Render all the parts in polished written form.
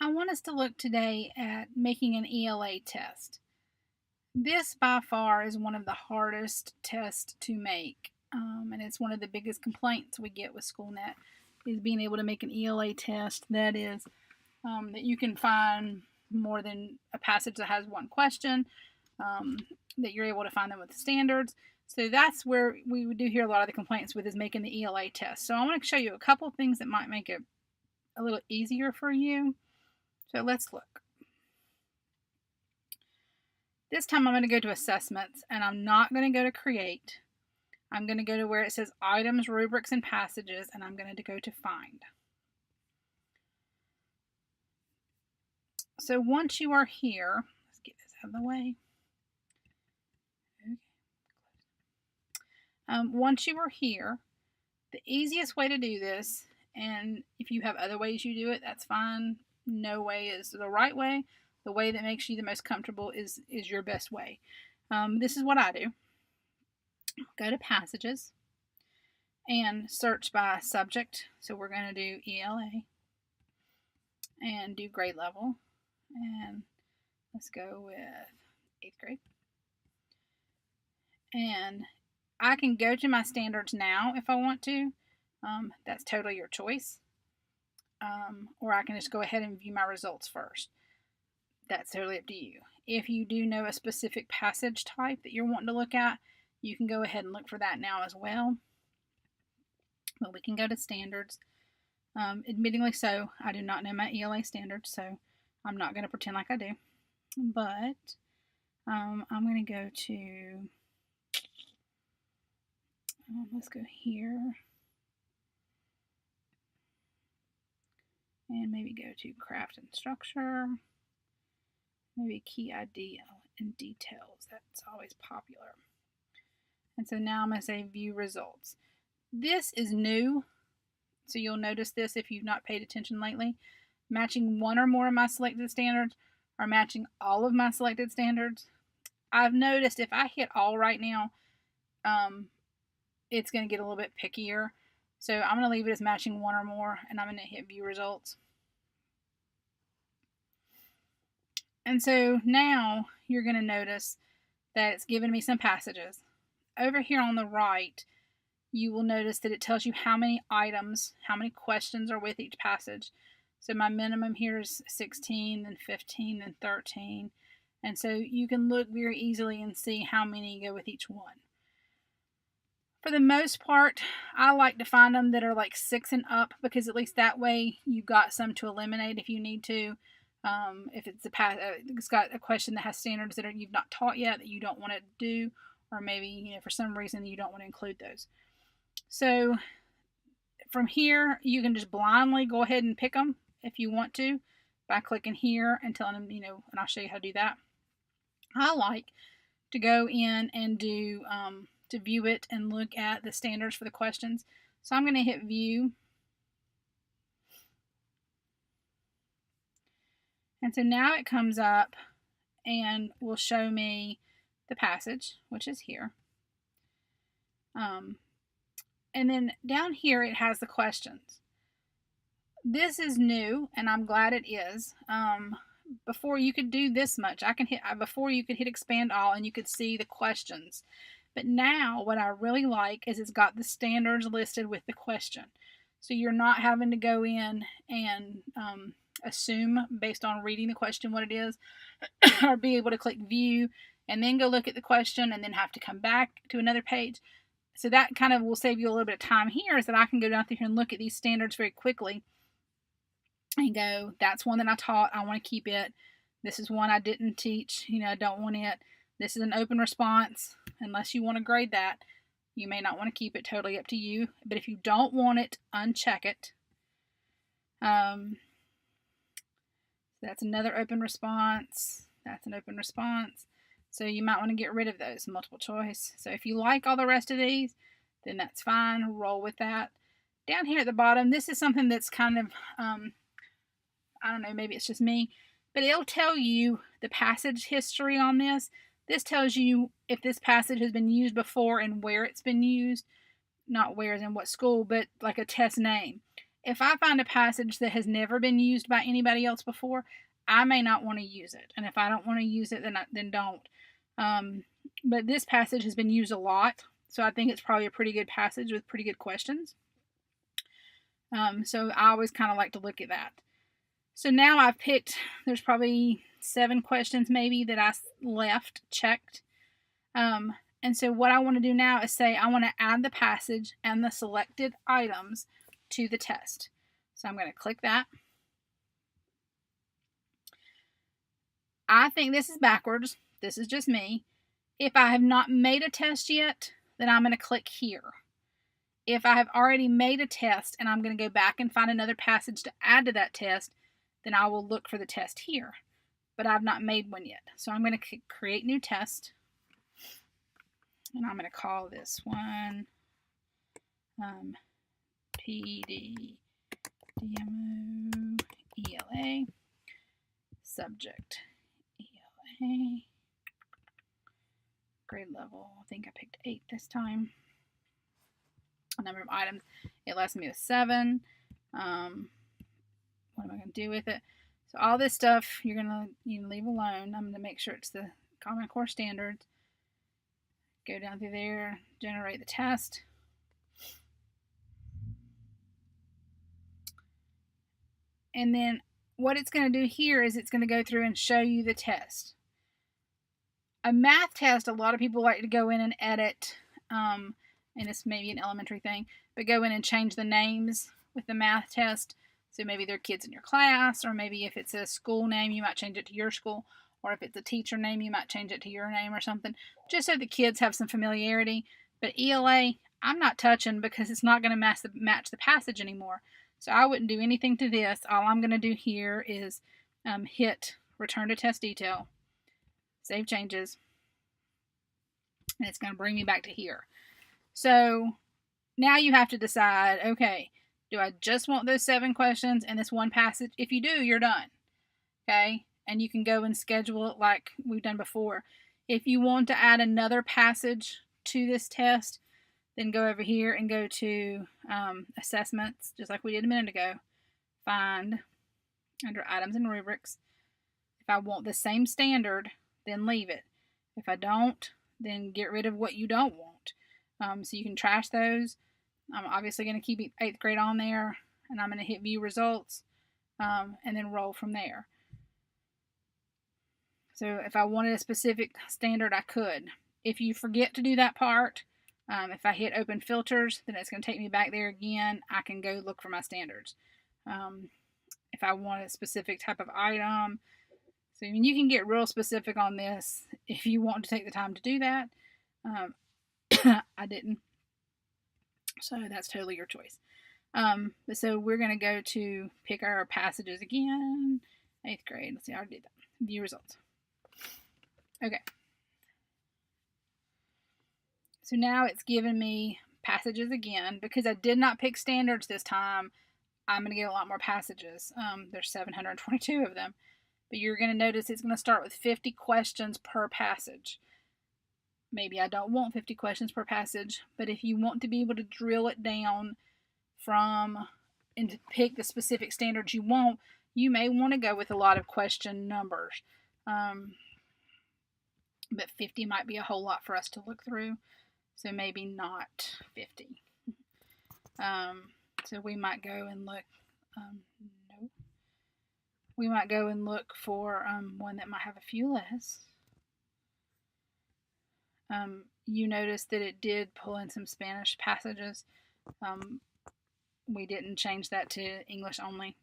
I want us to look today at making an ELA test. This by far is one of the hardest tests to make, and it's one of the biggest complaints we get with SchoolNet is being able to make an ELA test that is that you can find more than a passage that has one question, that you're able to find them with the standards. So that's where we do hear a lot of the complaints with is making the ELA test. So I want to show you a couple things that might make it a little easier for you. So let's look. This time I'm going to go to assessments and I'm not going to go to create. I'm going to go to where it says items, rubrics, and passages, and I'm going to go to find. So once you are here, let's get this out of the way. Once you are here, the easiest way to do this, and if you have other ways you do it, that's fine. No way is the right way. The way that makes you the most comfortable is your best way. This is what I do. Go to passages and search by subject. So we're going to do ELA and do grade level. And let's go with 8th grade. And I can go to my standards now if I want to. That's totally your choice. Or I can just go ahead and view my results first. That's totally up to you. If you do know a specific passage type that you're wanting to look at, you can go ahead and look for that now as well. But we can go to standards. Admittingly so, I do not know my ELA standards, so I'm not going to pretend like I do. But I'm going to go to, let's go here. And maybe go to craft and structure. Maybe key ID and details. That's always popular. And so now I'm going to say view results. This is new. So you'll notice this if you've not paid attention lately. Matching one or more of my selected standards or matching all of my selected standards. I've noticed if I hit all right now, it's going to get a little bit pickier. So I'm going to leave it as matching one or more, and I'm going to hit view results. And so now you're going to notice that it's given me some passages. Over here on the right, you will notice that it tells you how many items, how many questions are with each passage. So my minimum here is 16, then 15, then 13. And so you can look very easily and see how many go with each one. For the most part, I like to find them that are like 6 and up because at least that way you've got some to eliminate if you need to. If it's got a question that has standards that you've not taught yet that you don't want to do, or maybe for some reason you don't want to include those. So from here, you can just blindly go ahead and pick them if you want to by clicking here and telling them, and I'll show you how to do that. I like to go in and do to view it and look at the standards for the questions. So I'm going to hit view. And so now it comes up and will show me the passage, which is here. And then down here it has the questions. This is new, and I'm glad it is. Before you could do this much, before you could hit expand all and you could see the questions. But now what I really like is it's got the standards listed with the question. So you're not having to go in and assume based on reading the question what it is, or be able to click view and then go look at the question and then have to come back to another page. So that kind of will save you a little bit of time here, is that I can go down through here and look at these standards very quickly and go, that's one that I taught, I want to keep it. This is one I didn't teach, I don't want it. This is an open response. Unless you want to grade that, you may not want to keep it, totally up to you. But if you don't want it, uncheck it. That's another open response. That's an open response. So you might want to get rid of those, multiple choice. So if you like all the rest of these, then that's fine. Roll with that. Down here at the bottom, this is something that's kind of, I don't know, maybe it's just me, but it'll tell you the passage history on this. This tells you if this passage has been used before and where it's been used. Not where as in what school, but like a test name. if I find a passage that has never been used by anybody else before, I may not want to use it. And if I don't want to use it, then don't. But this passage has been used a lot, so I think it's probably a pretty good passage with pretty good questions. So I always kind of like to look at that. So now I've picked, there's probably 7 questions maybe that I left checked. And so what I want to do now is say I want to add the passage and the selected items to the test. So I'm going to click that. I think this is backwards. This is just me. If I have not made a test yet, then I'm going to click here. If I have already made a test and I'm going to go back and find another passage to add to that test, then I will look for the test here. But I've not made one yet. So I'm going to create new test. And I'm going to call this one PD DMO ELA. Subject ELA. Grade level, I think I picked 8 this time. Number of items, it lets me with 7. What am I going to do with it? So all this stuff you're going to leave alone. I'm going to make sure it's the Common Core standards. Go down through there, generate the test. And then what it's going to do here is it's going to go through and show you the test. A math test, a lot of people like to go in and edit, and it's maybe an elementary thing, but go in and change the names with the math test. So maybe they're kids in your class, or maybe if it's a school name, you might change it to your school, or if it's a teacher name, you might change it to your name or something, just so the kids have some familiarity. But ELA, I'm not touching because it's not going to match the passage anymore. So I wouldn't do anything to this. All I'm going to do here is hit return to test detail, save changes, and it's going to bring me back to here. So now you have to decide, okay, do I just want those 7 questions and this one passage? If you do, you're done. Okay? And you can go and schedule it like we've done before. If you want to add another passage to this test, then go over here and go to assessments, just like we did a minute ago. Find under items and rubrics. If I want the same standard, then leave it. If I don't, then get rid of what you don't want. So you can trash those. I'm obviously going to keep 8th grade on there, and I'm going to hit view results, and then roll from there. So if I wanted a specific standard, I could. If you forget to do that part, if I hit open filters, then it's going to take me back there again. I can go look for my standards. If I want a specific type of item, so I mean, you can get real specific on this if you want to take the time to do that. I didn't. So that's totally your choice. So we're going to go to pick our passages again. 8th grade. Let's see, I already did that. View results. Okay. So now it's given me passages again. Because I did not pick standards this time, I'm going to get a lot more passages. There's 722 of them. But you're going to notice it's going to start with 50 questions per passage. Maybe I don't want 50 questions per passage, but if you want to be able to drill it down and to pick the specific standards you want, you may want to go with a lot of question numbers. But 50 might be a whole lot for us to look through, so maybe not 50. So we might go and look, no. We might go and look for one that might have a few less. You notice that it did pull in some Spanish passages. We didn't change that to English only,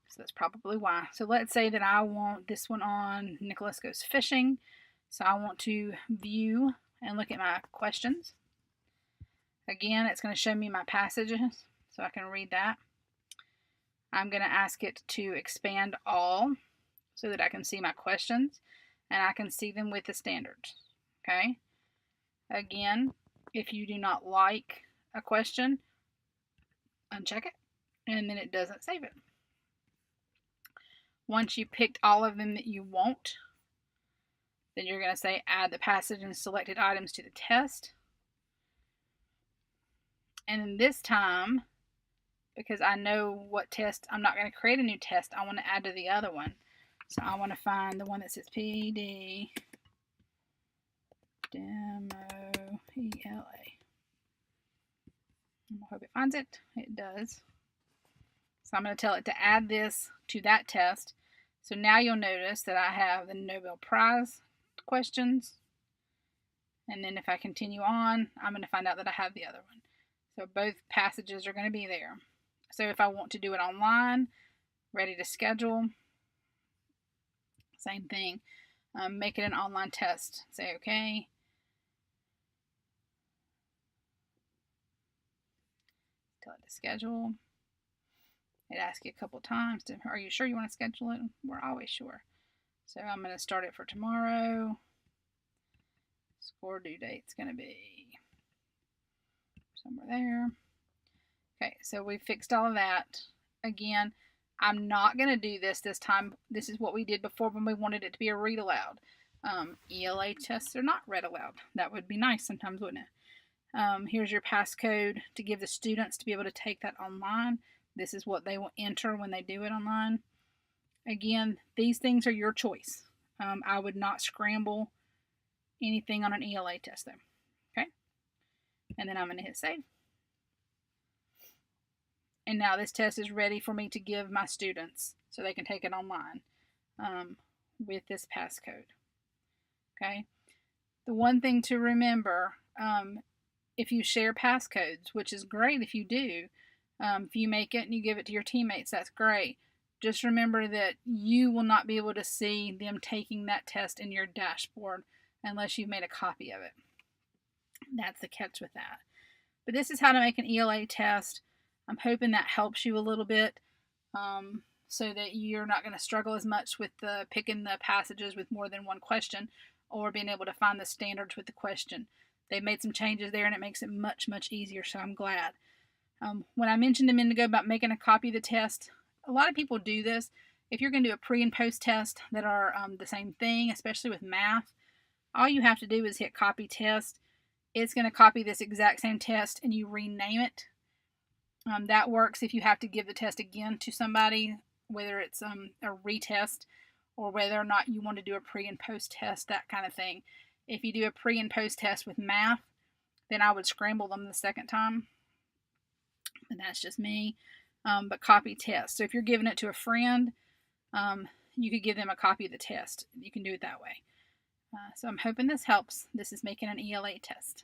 so that's probably why. So let's say that I want this one on Nicholas Goes Fishing. So I want to view and look at my questions. Again, it's going to show me my passages, so I can read that. I'm going to ask it to expand all so that I can see my questions and I can see them with the standards. Okay? Again, if you do not like a question, uncheck it, and then it doesn't save it. Once you picked all of them that you want, then you're going to say add the passage and selected items to the test. And then this time, because I know what test. I'm not going to create a new test. I want to add to the other one. So I want to find the one that says PD Demo ELA. I hope it finds it. It does. So I'm going to tell it to add this to that test. So now you'll notice that I have the Nobel Prize questions. And then if I continue on, I'm going to find out that I have the other one. So both passages are going to be there. So if I want to do it online, ready to schedule, same thing. Make it an online test. Say okay. Tell it to schedule. It asks you a couple times, are you sure you want to schedule it? We're always sure. So I'm going to start it for tomorrow. Score due date's going to be somewhere there. Okay, so we fixed all of that. Again, I'm not going to do this time. This is what we did before when we wanted it to be a read aloud. ELA tests are not read aloud. That would be nice sometimes, wouldn't it? Here's your passcode to give the students to be able to take that online. This is what they will enter when they do it online. Again, these things are your choice. I would not scramble anything on an ELA test though. Okay? And then I'm going to hit save. And now this test is ready for me to give my students so they can take it online with this passcode. Okay? The one thing to remember, if you share passcodes, which is great if you do, if you make it and you give it to your teammates, that's great. Just remember that you will not be able to see them taking that test in your dashboard unless you've made a copy of it. That's the catch with that. But this is how to make an ELA test. I'm hoping that helps you a little bit so that you're not going to struggle as much with picking the passages with more than one question or being able to find the standards with the question. They made some changes there and it makes it much, much easier, so I'm glad. When I mentioned a minute ago about making a copy of the test, a lot of people do this. If you're going to do a pre and post test that are the same thing, especially with math, all you have to do is hit copy test. It's going to copy this exact same test and you rename it. That works if you have to give the test again to somebody, whether it's a retest or whether or not you want to do a pre and post test, that kind of thing. If you do a pre and post test with math, then I would scramble them the second time. And that's just me. But copy test. So if you're giving it to a friend, you could give them a copy of the test. You can do it that way. So I'm hoping this helps. This is making an ELA test.